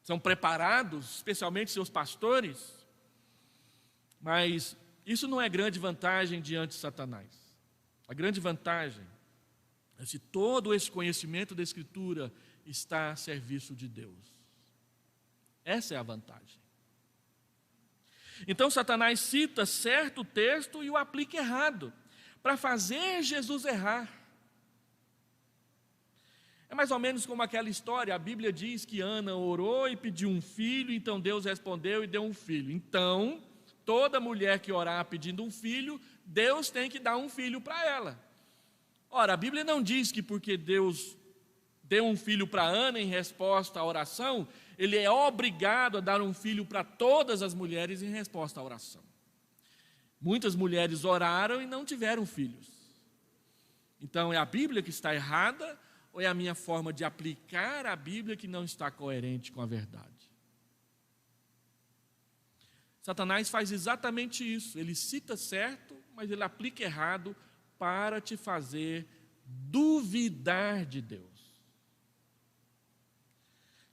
são preparados, especialmente seus pastores, mas isso não é grande vantagem diante de Satanás. A grande vantagem é se todo esse conhecimento da Escritura está a serviço de Deus. Essa é a vantagem. Então Satanás cita certo texto e o aplica errado, para fazer Jesus errar. É mais ou menos como aquela história, a Bíblia diz que Ana orou e pediu um filho, então Deus respondeu e deu um filho. Então, toda mulher que orar pedindo um filho, Deus tem que dar um filho para ela. Ora, a Bíblia não diz que porque Deus deu um filho para Ana em resposta à oração, ele é obrigado a dar um filho para todas as mulheres em resposta à oração. Muitas mulheres oraram e não tiveram filhos. Então, é a Bíblia que está errada ou é a minha forma de aplicar a Bíblia que não está coerente com a verdade? Satanás faz exatamente isso. Ele cita certo, mas ele aplica errado para te fazer duvidar de Deus.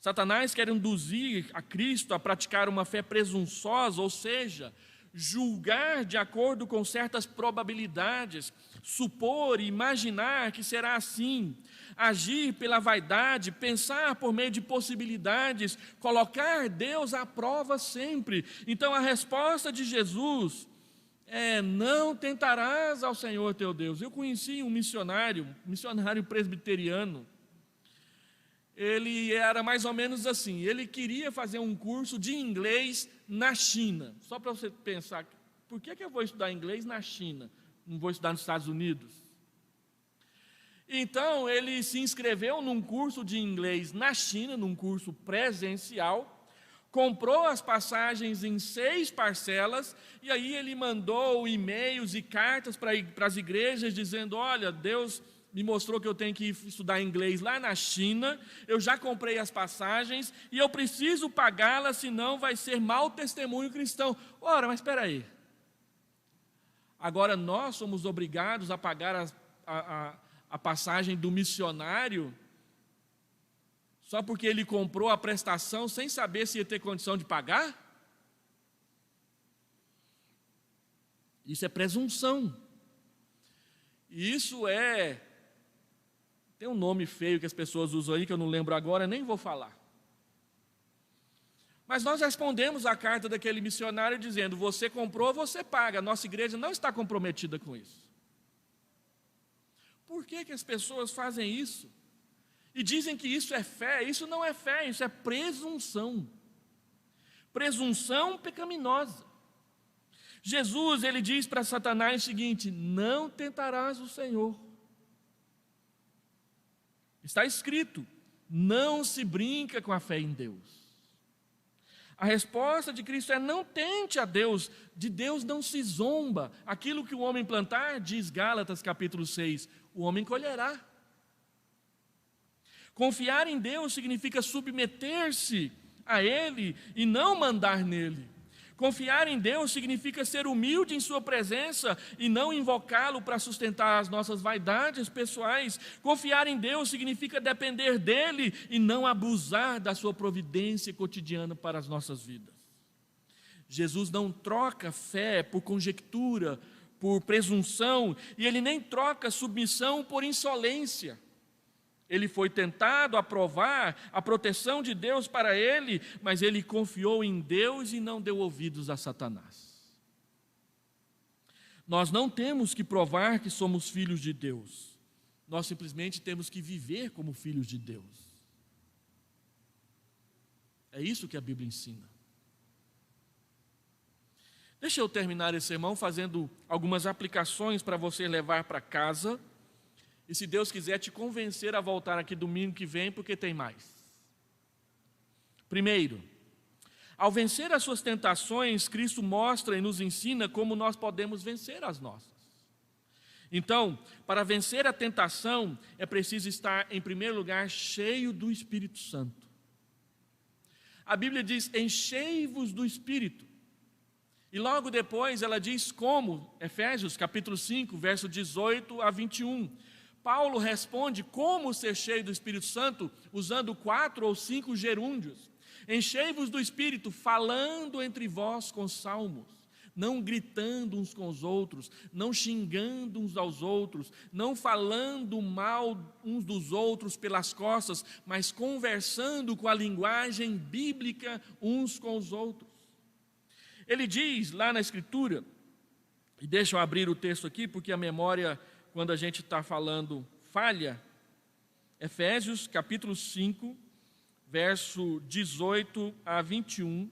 Satanás quer induzir a Cristo a praticar uma fé presunçosa, ou seja, julgar de acordo com certas probabilidades, supor e imaginar que será assim, agir pela vaidade, pensar por meio de possibilidades, colocar Deus à prova sempre. Então a resposta de Jesus é: não tentarás ao Senhor teu Deus. Eu conheci um missionário presbiteriano. Ele era mais ou menos assim, ele queria fazer um curso de inglês na China. Só para você pensar, por que eu vou estudar inglês na China? Não vou estudar nos Estados Unidos? Então, ele se inscreveu num curso de inglês na China, num curso presencial, comprou as passagens em 6 parcelas, e aí ele mandou e-mails e cartas para as igrejas, dizendo: olha, Deus me mostrou que eu tenho que estudar inglês lá na China, eu já comprei as passagens e eu preciso pagá-las, senão vai ser mau testemunho cristão. Ora, mas espera aí. Agora nós somos obrigados a pagar a passagem do missionário só porque ele comprou a prestação sem saber se ia ter condição de pagar? Isso é presunção. Isso tem um nome feio que as pessoas usam aí, que eu não lembro agora, nem vou falar. Mas nós respondemos a carta daquele missionário dizendo: você comprou, você paga. A nossa igreja não está comprometida com isso. Por que as pessoas fazem isso? E dizem que isso é fé. Isso não é fé, isso é presunção. Presunção pecaminosa. Jesus, ele diz para Satanás o seguinte: não tentarás o Senhor. Está escrito: não se brinca com a fé em Deus. A resposta de Cristo é: não tente a Deus, de Deus não se zomba. Aquilo que o homem plantar, diz Gálatas capítulo 6, o homem colherá. Confiar em Deus significa submeter-se a Ele e não mandar nele. Confiar em Deus significa ser humilde em sua presença e não invocá-lo para sustentar as nossas vaidades pessoais. Confiar em Deus significa depender dele e não abusar da sua providência cotidiana para as nossas vidas. Jesus não troca fé por conjectura, por presunção, e ele nem troca submissão por insolência. Ele foi tentado a provar a proteção de Deus para ele, mas ele confiou em Deus e não deu ouvidos a Satanás. Nós não temos que provar que somos filhos de Deus. Nós simplesmente temos que viver como filhos de Deus. É isso que a Bíblia ensina. Deixa eu terminar esse sermão fazendo algumas aplicações para você levar para casa. e se Deus quiser te convencer a voltar aqui domingo que vem, porque tem mais. Primeiro, ao vencer as suas tentações, Cristo mostra e nos ensina como nós podemos vencer as nossas. Então, para vencer a tentação, é preciso estar, em primeiro lugar, cheio do Espírito Santo. A Bíblia diz, enchei-vos do Espírito. E logo depois ela diz como, Efésios capítulo 5, verso 18 a 21. Paulo responde como ser cheio do Espírito Santo, usando 4 ou 5 gerúndios. Enchei-vos do Espírito, falando entre vós com salmos, não gritando uns com os outros, não xingando uns aos outros, não falando mal uns dos outros pelas costas, mas conversando com a linguagem bíblica uns com os outros. Ele diz lá na Escritura, e deixa eu abrir o texto aqui, porque a memória, quando a gente está falando, falha. Efésios capítulo 5, verso 18 a 21.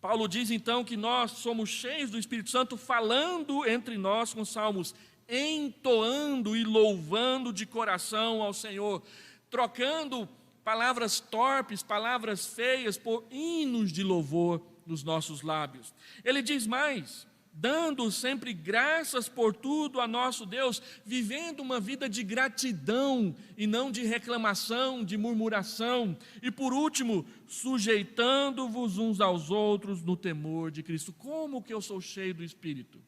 Paulo diz então que nós somos cheios do Espírito Santo, falando entre nós com salmos, entoando e louvando de coração ao Senhor, trocando palavras torpes, palavras feias por hinos de louvor nos nossos lábios. Ele diz mais, dando sempre graças por tudo a nosso Deus, vivendo uma vida de gratidão e não de reclamação, de murmuração. E por último, sujeitando-vos uns aos outros no temor de Cristo. Como que eu sou cheio do Espírito?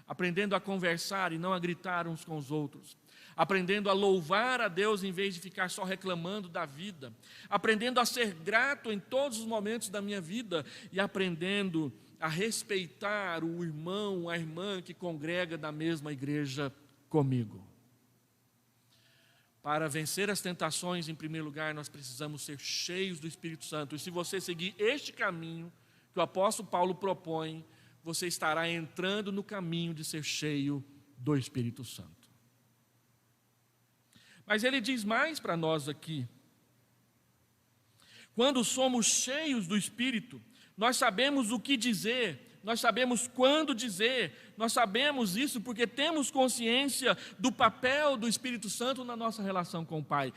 Aprendendo a conversar e não a gritar uns com os outros. Aprendendo a louvar a Deus em vez de ficar só reclamando da vida. Aprendendo a ser grato em todos os momentos da minha vida e aprendendo a respeitar o irmão, a irmã que congrega na mesma igreja comigo. Para vencer as tentações, em primeiro lugar, nós precisamos ser cheios do Espírito Santo. E se você seguir este caminho que o apóstolo Paulo propõe, você estará entrando no caminho de ser cheio do Espírito Santo. Mas ele diz mais para nós aqui. Quando somos cheios do Espírito, nós sabemos o que dizer, nós sabemos quando dizer, nós sabemos isso porque temos consciência do papel do Espírito Santo na nossa relação com o Pai.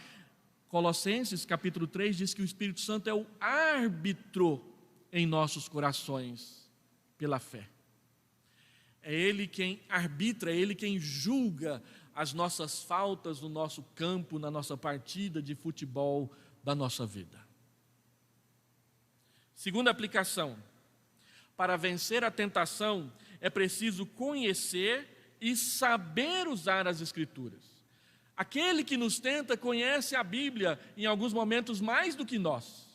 Colossenses capítulo 3 diz que o Espírito Santo é o árbitro em nossos corações, pela fé. É Ele quem arbitra, é Ele quem julga as nossas faltas no nosso campo, na nossa partida de futebol da nossa vida. Segunda aplicação, para vencer a tentação é preciso conhecer e saber usar as Escrituras. Aquele que nos tenta conhece a Bíblia em alguns momentos mais do que nós.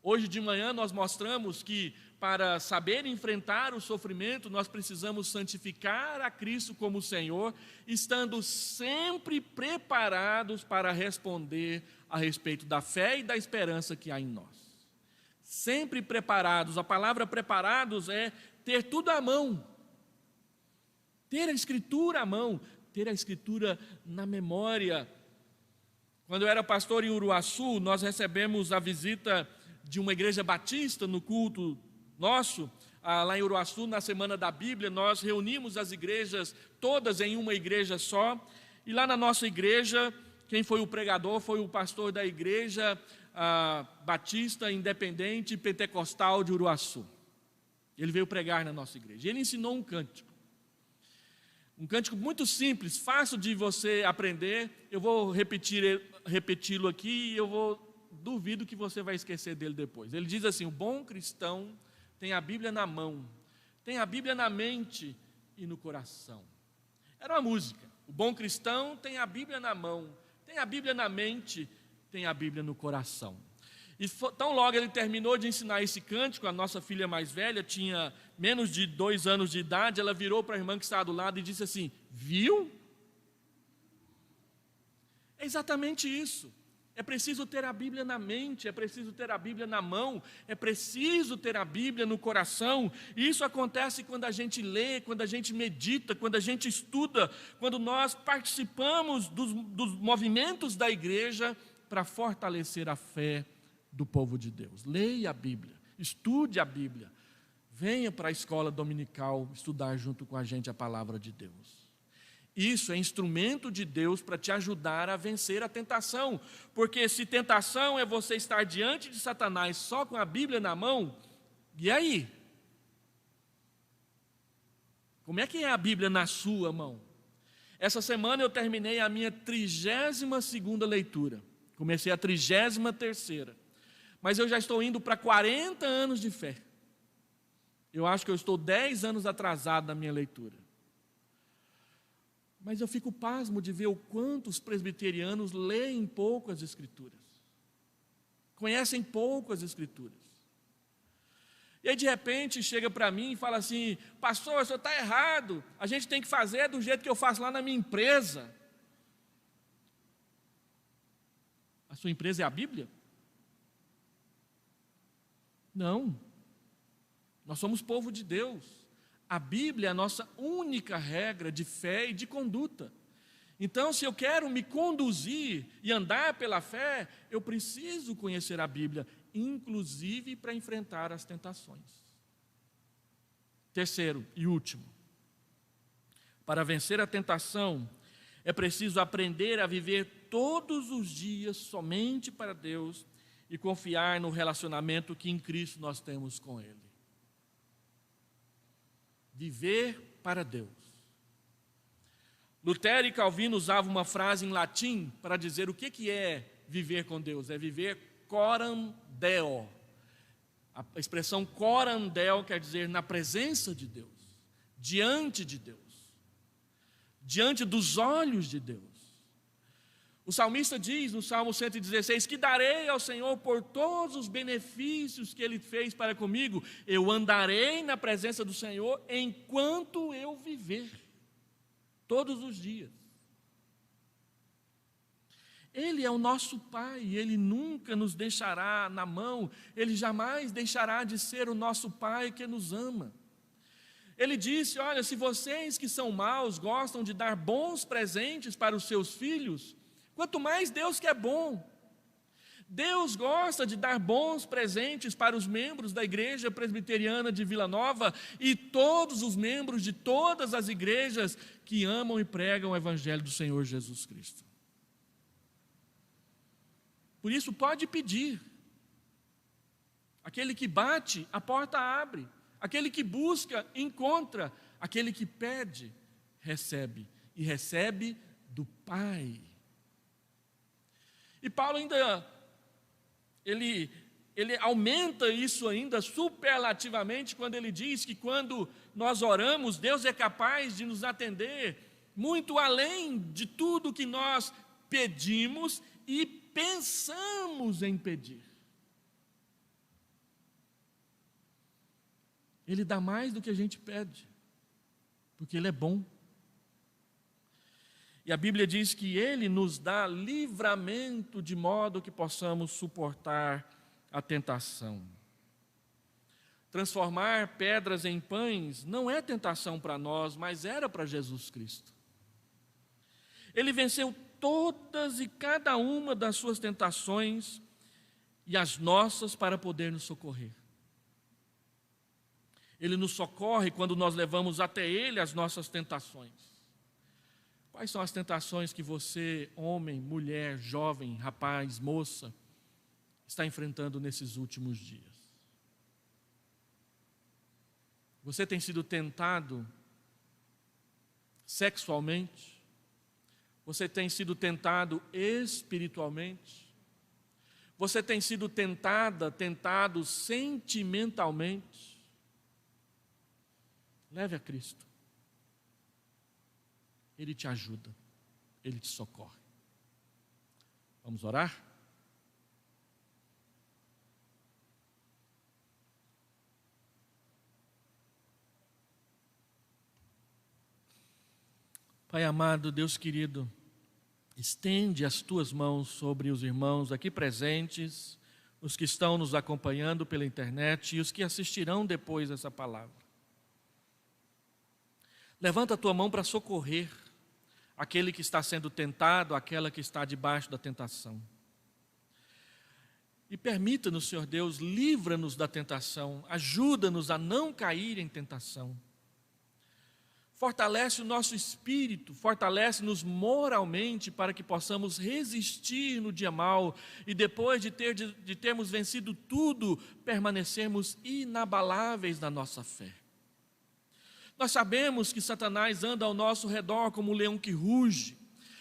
Hoje de manhã nós mostramos que para saber enfrentar o sofrimento nós precisamos santificar a Cristo como Senhor, estando sempre preparados para responder a respeito da fé e da esperança que há em nós. Sempre preparados. A palavra preparados é ter tudo à mão. Ter a Escritura à mão. Ter a Escritura na memória. Quando eu era pastor em Uruaçu, nós recebemos a visita de uma igreja batista no culto nosso. Lá em Uruaçu, na Semana da Bíblia, nós reunimos as igrejas todas em uma igreja só. E lá na nossa igreja, quem foi o pregador foi o pastor da igreja Batista, Independente e Pentecostal de Uruaçu. Ele veio pregar na nossa igreja. Ele ensinou um cântico muito simples, fácil de você aprender. Eu vou repeti-lo aqui e duvido que você vai esquecer dele depois. Ele diz assim: o bom cristão tem a Bíblia na mão, tem a Bíblia na mente e no coração. Era uma música. O bom cristão tem a Bíblia na mão, tem a Bíblia na mente, tem a Bíblia no coração. E tão logo ele terminou de ensinar esse cântico, a nossa filha mais velha tinha menos de 2 anos de idade, ela virou para a irmã que estava do lado e disse assim: viu? É exatamente isso. É preciso ter a Bíblia na mente, é preciso ter a Bíblia na mão, é preciso ter a Bíblia no coração. E isso acontece quando a gente lê, quando a gente medita, quando a gente estuda, quando nós participamos dos movimentos da igreja para fortalecer a fé do povo de Deus. Leia a Bíblia, estude a Bíblia, venha para a escola dominical estudar junto com a gente a palavra de Deus. Isso é instrumento de Deus para te ajudar a vencer a tentação. Porque se tentação é você estar diante de Satanás só com a Bíblia na mão, e aí? Como é que é a Bíblia na sua mão? Essa semana eu terminei a minha 32ª leitura. Comecei a 33ª. Mas eu já estou indo para 40 anos de fé. Eu acho que eu estou 10 anos atrasado na minha leitura. Mas eu fico pasmo de ver o quanto os presbiterianos leem pouco as Escrituras. Conhecem pouco as Escrituras. E aí de repente chega para mim e fala assim: pastor, o senhor está errado, a gente tem que fazer do jeito que eu faço lá na minha empresa. A sua empresa é a Bíblia? Não. Nós somos povo de Deus. A Bíblia é a nossa única regra de fé e de conduta. Então, se eu quero me conduzir e andar pela fé, eu preciso conhecer a Bíblia, inclusive para enfrentar as tentações. Terceiro e último, para vencer a tentação, é preciso aprender a viver todos os dias somente para Deus e confiar no relacionamento que em Cristo nós temos com Ele. Viver para Deus. Lutero e Calvino usavam uma frase em latim para dizer o que é viver com Deus. É viver coram Deo. A expressão coram Deo quer dizer na presença de Deus, diante de Deus, diante dos olhos de Deus. O salmista diz no Salmo 116, que darei ao Senhor por todos os benefícios que Ele fez para comigo, eu andarei na presença do Senhor enquanto eu viver, todos os dias. Ele é o nosso Pai, Ele nunca nos deixará na mão, Ele jamais deixará de ser o nosso Pai que nos ama. Ele disse, olha, se vocês que são maus gostam de dar bons presentes para os seus filhos, quanto mais Deus que é bom. Deus gosta de dar bons presentes para os membros da Igreja Presbiteriana de Vila Nova e todos os membros de todas as igrejas que amam e pregam o Evangelho do Senhor Jesus Cristo. Por isso, pode pedir. Aquele que bate, a porta abre. Aquele que busca, encontra. Aquele que pede, recebe. E recebe do Pai. E Paulo ainda, ele aumenta isso ainda superlativamente quando ele diz que quando nós oramos, Deus é capaz de nos atender muito além de tudo que nós pedimos e pensamos em pedir. Ele dá mais do que a gente pede, porque Ele é bom. E a Bíblia diz que Ele nos dá livramento de modo que possamos suportar a tentação. Transformar pedras em pães não é tentação para nós, mas era para Jesus Cristo. Ele venceu todas e cada uma das suas tentações e as nossas para poder nos socorrer. Ele nos socorre quando nós levamos até Ele as nossas tentações. Quais são as tentações que você, homem, mulher, jovem, rapaz, moça, está enfrentando nesses últimos dias? Você tem sido tentado sexualmente? Você tem sido tentado espiritualmente? Você tem sido tentado sentimentalmente? Leve a Cristo. Ele te ajuda, Ele te socorre. Vamos orar? Pai amado, Deus querido, estende as Tuas mãos sobre os irmãos aqui presentes, os que estão nos acompanhando pela internet e os que assistirão depois essa palavra. Levanta a Tua mão para socorrer aquele que está sendo tentado, aquela que está debaixo da tentação. E permita-nos, Senhor Deus, livra-nos da tentação, ajuda-nos a não cair em tentação. fortalece o nosso espírito, fortalece-nos moralmente para que possamos resistir no dia mau e depois de termos vencido tudo, permanecermos inabaláveis na nossa fé. Nós sabemos que Satanás anda ao nosso redor como um leão que ruge,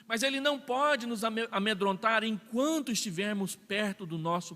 mas ele não pode nos amedrontar enquanto estivermos perto do nosso